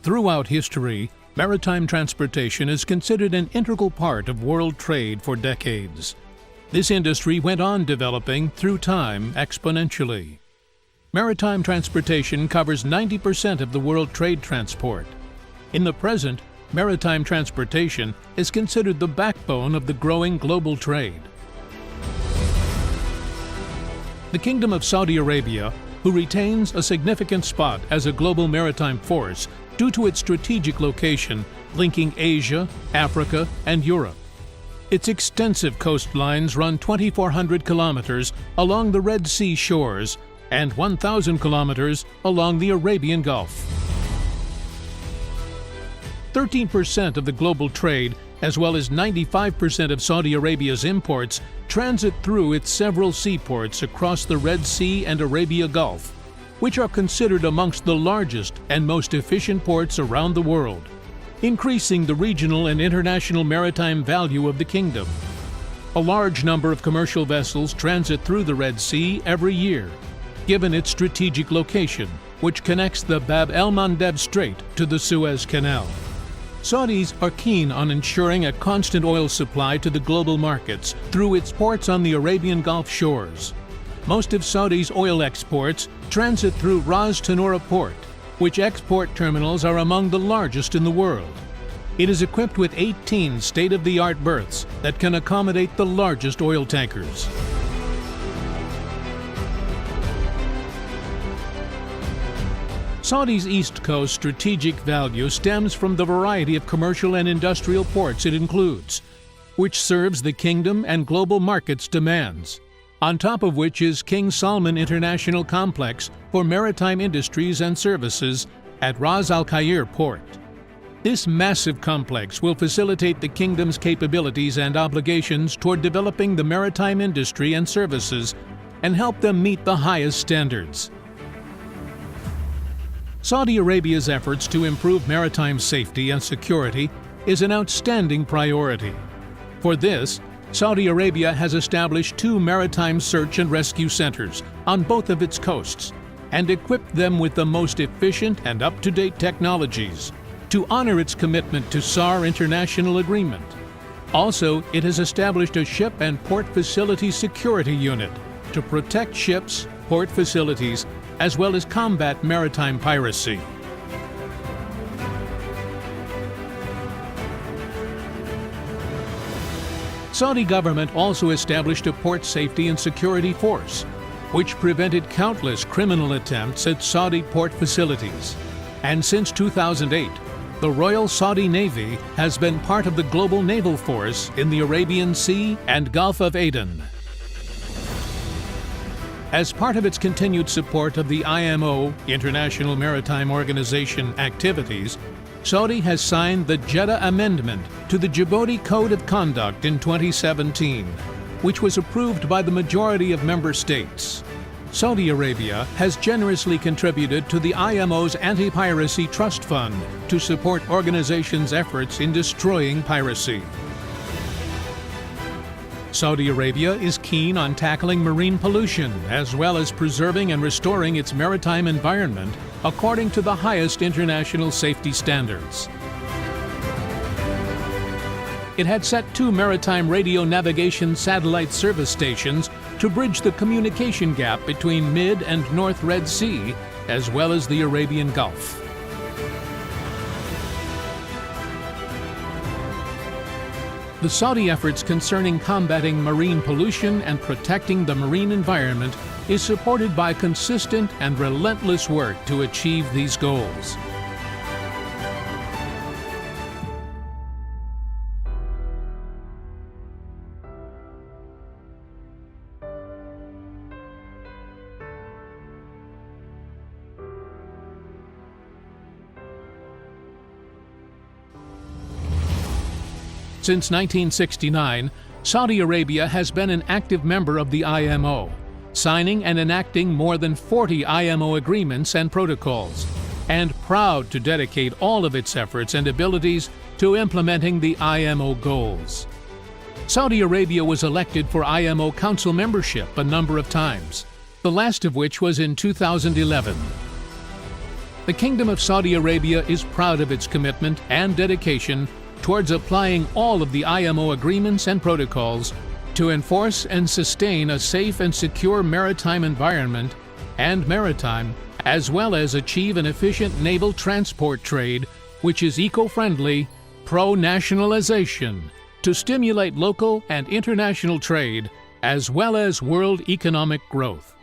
Throughout history, maritime transportation is considered an integral part of world trade for decades. This industry went on developing through time exponentially. Maritime transportation covers 90% of the world trade transport. In the present, maritime transportation is considered the backbone of the growing global trade. The Kingdom of Saudi Arabia, who retains a significant spot as a global maritime force due to its strategic location linking Asia, Africa, and Europe. Its extensive coastlines run 2,400 kilometers along the Red Sea shores and 1,000 kilometers along the Arabian Gulf. 13% of the global trade, as well as 95% of Saudi Arabia's imports, transit through its several seaports across the Red Sea and Arabia Gulf, which are considered amongst the largest and most efficient ports around the world, increasing the regional and international maritime value of the kingdom. A large number of commercial vessels transit through the Red Sea every year, given its strategic location, which connects the Bab el-Mandeb Strait to the Suez Canal. Saudis are keen on ensuring a constant oil supply to the global markets through its ports on the Arabian Gulf shores. Most of Saudi's oil exports transit through Ras Tanura Port, which export terminals are among the largest in the world. It is equipped with 18 state-of-the-art berths that can accommodate the largest oil tankers. Saudi's East Coast strategic value stems from the variety of commercial and industrial ports it includes, which serves the kingdom and global markets' demands, on top of which is King Salman International Complex for Maritime Industries and Services at Ras Al Khair Port. This massive complex will facilitate the kingdom's capabilities and obligations toward developing the maritime industry and services and help them meet the highest standards. Saudi Arabia's efforts to improve maritime safety and security is an outstanding priority. For this, Saudi Arabia has established 2 maritime search and rescue centers on both of its coasts and equipped them with the most efficient and up-to-date technologies to honor its commitment to SAR International Agreement. Also, it has established a ship and port facility security unit to protect ships, port facilities, as well as combat maritime piracy. Saudi government also established a port safety and security force, which prevented countless criminal attempts at Saudi port facilities. And since 2008, the Royal Saudi Navy has been part of the global naval force in the Arabian Sea and Gulf of Aden. As part of its continued support of the IMO, International Maritime Organization, activities, Saudi has signed the Jeddah Amendment to the Djibouti Code of Conduct in 2017, which was approved by the majority of member states. Saudi Arabia has generously contributed to the IMO's Anti-Piracy Trust Fund to support organization's efforts in destroying piracy. Saudi Arabia is keen on tackling marine pollution as well as preserving and restoring its maritime environment according to the highest international safety standards. It had set 2 maritime radio navigation satellite service stations to bridge the communication gap between Mid and North Red Sea, as well as the Arabian Gulf. The Saudi efforts concerning combating marine pollution and protecting the marine environment is supported by consistent and relentless work to achieve these goals. Since 1969, Saudi Arabia has been an active member of the IMO, signing and enacting more than 40 IMO agreements and protocols, and proud to dedicate all of its efforts and abilities to implementing the IMO goals. Saudi Arabia was elected for IMO Council membership a number of times, the last of which was in 2011. The Kingdom of Saudi Arabia is proud of its commitment and dedication towards applying all of the IMO agreements and protocols to enforce and sustain a safe and secure maritime environment and maritime, as well as achieve an efficient naval transport trade which is eco-friendly, pro-nationalization, to stimulate local and international trade, as well as world economic growth.